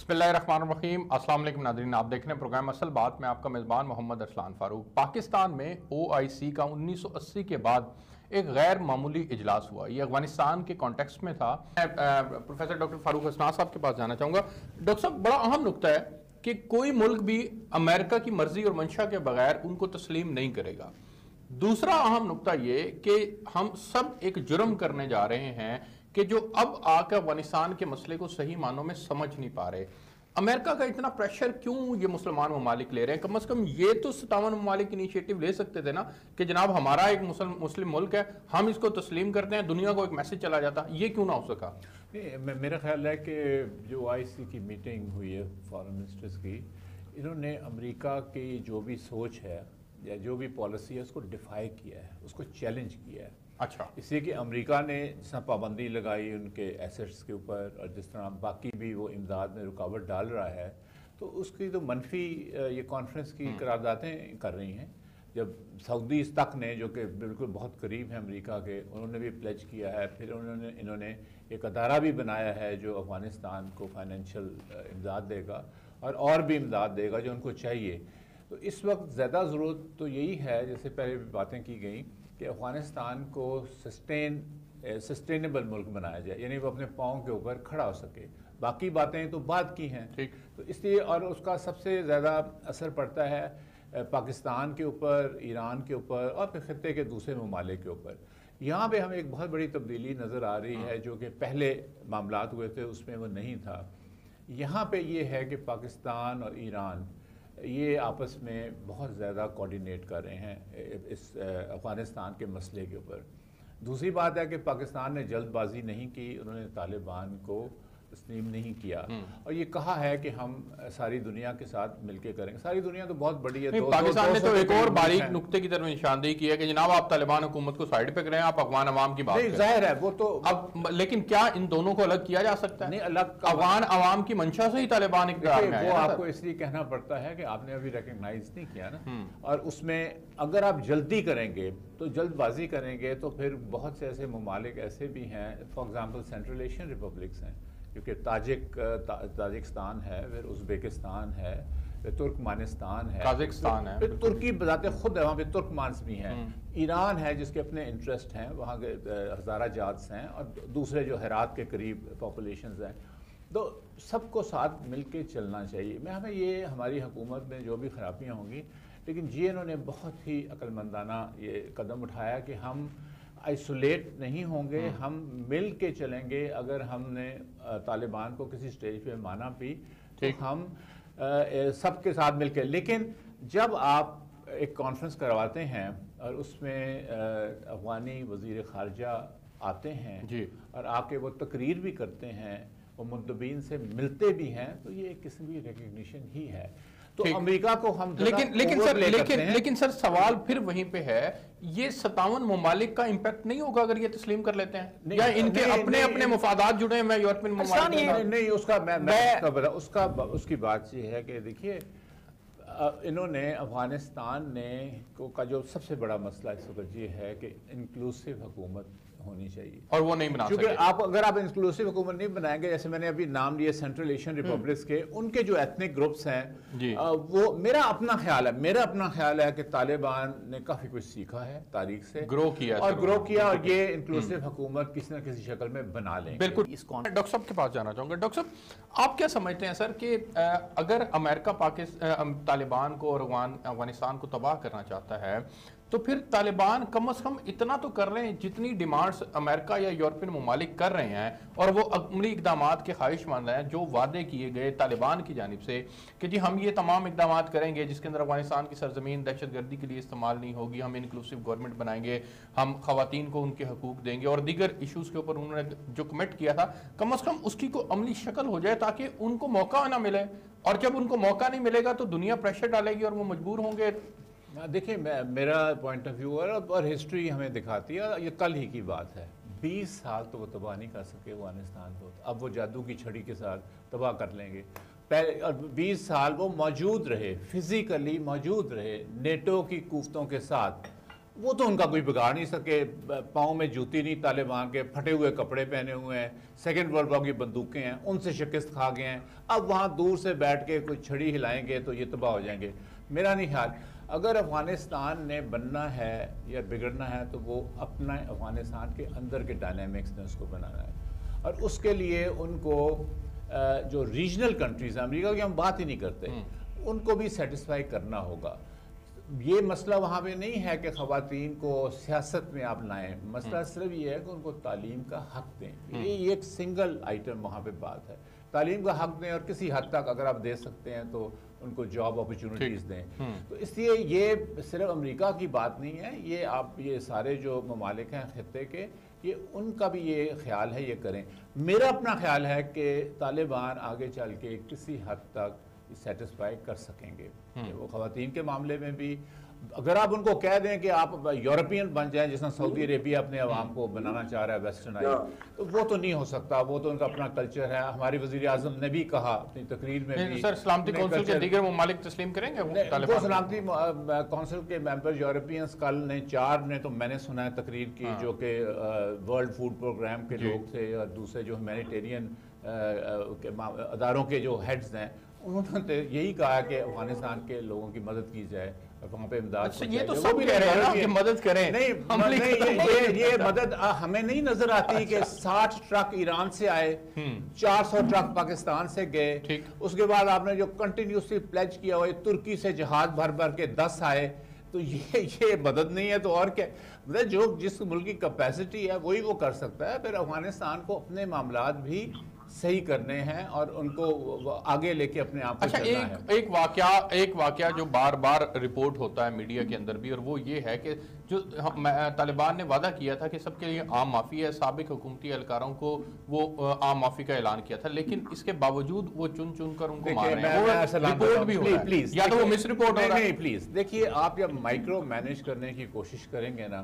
बिस्मिल्लाहिर्रहमानिर्रहीम। अस्सलाम वालेकुम नाज़रीन, आप देख रहे हैं प्रोग्राम असल बात में आपका मेज़बान मोहम्मद अरसलान फ़ारूक। पाकिस्तान में OIC का 1980 के बाद एक गैर मामूली इजलास हुआ। ये अफगानिस्तान के कॉन्टेक्स्ट में था। प्रोफेसर डॉक्टर फ़ारूक हसनान साहब के पास जाना चाहूँगा। डॉक्टर साहब, बड़ा अहम नुक्ता है कि कोई मुल्क भी अमेरिका की मर्जी और मंशा के बगैर उनको तस्लीम नहीं करेगा। दूसरा अहम नुक्ता ये कि हम सब एक जुर्म करने जा रहे हैं कि जो अब आकर अफगानिस्तान के मसले को सही मानों में समझ नहीं पा रहे। अमेरिका का इतना प्रेशर क्यों ये मुसलमान ममालिक ले रहे हैं? कम से कम ये तो 57 ममालिक इनिशिएटिव ले सकते थे ना कि जनाब हमारा एक मुस्लिम मुल्क है, हम इसको तस्लीम करते हैं, दुनिया को एक मैसेज चला जाता। ये क्यों ना हो सका? मेरा ख्याल है कि जो OIC की मीटिंग हुई है फॉरेन मिनिस्टर्स की, इन्होंने अमेरिका की जो भी सोच है या जो भी पॉलिसी है उसको डिफाई किया है, उसको चैलेंज किया है। अच्छा, इसलिए कि अमेरिका ने जिस तरह पाबंदी लगाई उनके एसेट्स के ऊपर और जिस तरह बाकी भी वो इमदाद में रुकावट डाल रहा है, तो उसकी तो मनफी ये कॉन्फ्रेंस की करारदादें कर रही हैं। जब सऊदीज़ तक ने, जो कि बिल्कुल बहुत करीब है अमेरिका के, उन्होंने भी प्लेज किया है। फिर इन्होंने एक अदारा भी बनाया है जो अफ़गानिस्तान को फाइनेंशियल इमदाद देगा और भी इमदाद देगा जो उनको चाहिए। तो इस वक्त ज़्यादा ज़रूरत तो यही है, जैसे पहले भी बातें की गई, कि अफ़गानिस्तान को सस्टेनेबल मुल्क बनाया जाए, यानी वो अपने पाँव के ऊपर खड़ा हो सके। बाकी बातें तो बाद की हैं, ठीक। तो इसलिए और उसका सबसे ज़्यादा असर पड़ता है पाकिस्तान के ऊपर, ईरान के ऊपर और फिर खत्ते के दूसरे ममालिक के ऊपर। यहाँ पे हमें एक बहुत बड़ी तब्दीली नज़र आ रही है, जो कि पहले मामलात हुए थे उसमें वो नहीं था। यहाँ पे ये है कि पाकिस्तान और ईरान ये आपस में बहुत ज़्यादा कोऑर्डिनेट कर रहे हैं इस अफ़गानिस्तान के मसले के ऊपर। दूसरी बात है कि पाकिस्तान ने जल्दबाजी नहीं की, उन्होंने तालिबान को तस्लीम नहीं किया और ये कहा है कि हम सारी दुनिया के साथ मिलकर करेंगे। सारी दुनिया तो बहुत बड़ी है। पाकिस्तान ने तो एक और बारीक नुक्ते की तरफ निशानदेही की है कि जनाब आप तालिबान हुकूमत को साइड पे करें, आप अफगान अवाम की बात करें। जाहिर है वो तो अब, लेकिन क्या इन दोनों को अलग किया जा सकता है? नहीं, अलग अफगान अवाम की मंशा से ही तालिबान इक़्तिदार में आया। वो आपको इसलिए कहना पड़ता है कि आपने अभी रिकॉग्नाइज नहीं किया ना, और उसमें अगर आप जल्दी करेंगे तो जल्दबाजी करेंगे तो फिर बहुत से ऐसे ममालिक ऐसे भी हैं, for example central Asian republics हैं, क्योंकि ताजिकिस्तान है, फिर उज़्बेकिस्तान है, फिर तुर्कमानिस्तान है, काज़ाकिस्तान है, फिर तुर्की बजाते खुद है, वहाँ पे तुर्कमान्स भी हैं, ईरान है जिसके अपने इंटरेस्ट हैं, वहाँ के हज़ारा जाट्स हैं और दूसरे जो हेरात के करीब पॉपुलेशंस हैं। तो सबको साथ मिल के चलना चाहिए। हमें ये हमारी हुकूमत में जो भी खराबियाँ होंगी, लेकिन GNO ने बहुत ही अक्लमंदाना ये कदम उठाया कि हम आइसोलेट नहीं होंगे, हम मिल के चलेंगे। अगर हमने तालिबान को किसी स्टेज पे माना भी तो हम सबके साथ मिल के, लेकिन जब आप एक कॉन्फ्रेंस करवाते हैं और उसमें अफगानी वज़ीर ख़ारजा आते हैं जी, और आके वो तकरीर भी करते हैं, वो मुद्दबीन से मिलते भी हैं, तो ये एक किस्म की रिकग्निशन ही है। तो अमेरिका को हम लेकिन सर सवाल फिर वहीं पे है, ये 57 ममालिक का इंपैक्ट नहीं होगा अगर ये तस्लीम कर लेते हैं, या इनके अपने मुफादात जुड़े हैं? मैं यूरोपियन ममालिक नहीं, उसका उसकी बात ये है कि देखिए, इन्होंने अफगानिस्तान ने का जो सबसे बड़ा मसला इस वक्त ये है कि इंक्लूसिव हुकूमत होनी चाहिए, और वो नहीं बना सकते। क्योंकि अगर आप इंक्लूसिव हुकूमत नहीं बनाएंगे, जैसे मैंने अभी नाम लिया सेंट्रल एशियन रिपब्लिक्स के, उनके जो एथनिक ग्रुप्स हैं, वो मेरा अपना ख्याल है कि तालिबान ने काफी कुछ सीखा है तारीख से, ग्रो किया और ये इंक्लूसिव हुकूमत किसी न किसी शक्ल में बना लेंगे। बिल्कुल। डॉक्टर साहब के पास जाना चाहूंगा। डॉक्टर साहब, आप क्या समझते हैं सर कि अगर अमेरिका तालिबान को और अफगानिस्तान को तबाह करना चाहता है, तो फिर तालिबान कम से कम इतना तो कर रहे हैं जितनी डिमांड्स अमेरिका या यूरोपियन ममालिक कर रहे हैं, और वो अमली इकदामात के ख्वाहिशमंद हैं जो वादे किए गए तालिबान की जानिब से कि जी हम ये तमाम इकदामात करेंगे जिसके अंदर अफगानिस्तान की सरजमीन दहशतगर्दी के लिए इस्तेमाल नहीं होगी, हम इनक्लूसिव गवर्नमेंट बनाएंगे, हम खवातीन को उनके हकूक देंगे, और दीगर इशूज़ के ऊपर उन्होंने जो कमिट किया था, कम से कम उसकी को अमली शक्ल हो जाए ताकि उनको मौका ना मिले। और जब उनको मौका नहीं मिलेगा तो दुनिया प्रेशर डालेगी और वो मजबूर होंगे। देखिए, मेरा पॉइंट ऑफ व्यू और हिस्ट्री हमें दिखाती है, ये कल ही की बात है, 20 साल तो वो तबाह नहीं कर सके अफगानिस्तान को, अब वो जादू की छड़ी के साथ तबाह कर लेंगे। पहले और 20 साल वो मौजूद रहे, फिजिकली मौजूद रहे, नेटो की कुफ्तों के साथ وہ تو ان کا کوئی بگاڑ نہیں سکے. پاؤں میں جوتی نہیں طالبان کے, پھٹے ہوئے کپڑے پہنے ہوئے ہیں, سیکنڈ ورلڈ وار کی بندوقیں ہیں, ان سے شکست کھا گئے ہیں. اب وہاں دور سے بیٹھ کے کوئی چھڑی ہلائیں گے تو یہ تباہ ہو جائیں گے. میرا نہیں خیال. اگر افغانستان نے بننا ہے یا بگڑنا ہے تو وہ اپنا افغانستان کے اندر کے ڈائنامکس نے اس کو بنانا ہے, اور اس کے لیے ان کو جو ریجنل کنٹریز ہیں, امریکہ کی ہم بات ہی نہیں کرتے, ان کو بھی سیٹسفائی کرنا ہوگا. یہ مسئلہ وہاں پہ نہیں ہے کہ خواتین کو سیاست میں آپ لائیں, مسئلہ صرف یہ ہے کہ ان کو تعلیم کا حق دیں. یہ ایک سنگل آئٹم وہاں پہ بات ہے, تعلیم کا حق دیں, اور کسی حد تک اگر آپ دے سکتے ہیں تو ان کو جاب اپرچونٹیز دیں. تو اس لیے یہ صرف امریکہ کی بات نہیں ہے, یہ آپ یہ سارے جو ممالک ہیں خطے کے, یہ ان کا بھی یہ خیال ہے یہ کریں. میرا اپنا خیال ہے کہ طالبان آگے چل کے کسی حد تک سیٹسفائی کر سکیں گے. وہ خواتین کے معاملے میں بھی اگر آپ ان کو کہہ دیں کہ آپ یورپین بن جائیں, جس طرح سعودی عربیہ اپنے عوام کو بنانا چاہ رہا ہے ویسٹرنائز, تو وہ تو نہیں ہو سکتا. وہ تو ان کا اپنا کلچر ہے. ہمارے وزیر اعظم نے بھی کہا اپنی تقریر میں بھی, سر سلامتی کونسل کے دیگر ممالک تسلیم کریں گے وہ سلامتی کونسل کے ممبر یورپینز کل نے 4 نے تو میں نے سنا ہے تقریر کی, جو کہ ورلڈ فوڈ پروگرام کے لوگ تھے اور دوسرے جو ہیومینیٹیرین اداروں کے جو ہیڈز ہیں, انہوں نے یہی کہا کہ افغانستان کے لوگوں کی مدد کی جائے, وہاں پہ امداد. یہ تو سب کہہ رہے ہیں نا کہ مدد کریں. نہیں, یہ مدد ہمیں نہیں نظر آتی کہ 60 ٹرک ایران سے آئے, 400 ٹرک پاکستان سے گئے, اس کے بعد آپ نے جو کنٹینیوسلی پلیج کیا ہوا, ترکی سے جہاز بھر بھر کے 10 آئے. تو یہ مدد نہیں ہے تو اور کیا. جو جس ملک کی کیپیسٹی ہے وہی وہ کر سکتا ہے. پھر افغانستان کو اپنے معاملات بھی صحیح کرنے ہیں اور ان کو آگے لے کے اپنے آپ کو چلنا ہے. ایک واقعہ جو بار بار رپورٹ ہوتا ہے میڈیا کے اندر بھی, اور وہ یہ ہے کہ جو طالبان نے وعدہ کیا تھا کہ سب کے لیے عام معافی ہے, سابق حکومتی اہلکاروں کو وہ عام معافی کا اعلان کیا تھا, لیکن اس کے باوجود وہ چن چن کر ان کو مار رہے ہیں. وہ رپورٹ بھی ہو رہا ہے, یا تو وہ مس رپورٹ ہو رہا ہے. نہیں پلیز دیکھیے, آپ جب مائکرو مینیج کرنے کی کوشش کریں گے نا,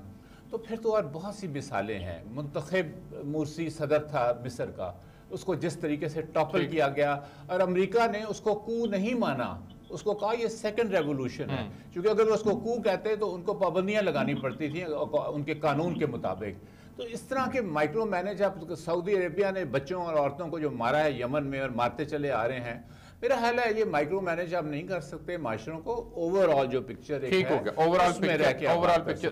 تو پھر تو اور بہت سی مثالیں ہیں. منتخب مرسی صدر تھا مصر کا, اس کو جس طریقے سے ٹاپل کیا گیا, اور امریکہ نے اس کو کو نہیں مانا, اس کو کہا یہ سیکنڈ ریولوشن ہے, کیونکہ اگر وہ اس کو کو کہتے تو ان کو پابندیاں لگانی پڑتی تھیں ان کے قانون کے مطابق. تو اس طرح کے مائکرو مینیج, سعودی عربیہ نے بچوں اور عورتوں کو جو مارا ہے یمن میں اور مارتے چلے آ رہے ہیں, میرا خیال ہے یہ مائکرو مینیج آپ نہیں کر سکتے معاشروں کو. اوور آل جو پکچر ٹھیک ہو گیا, اوور آل پکچر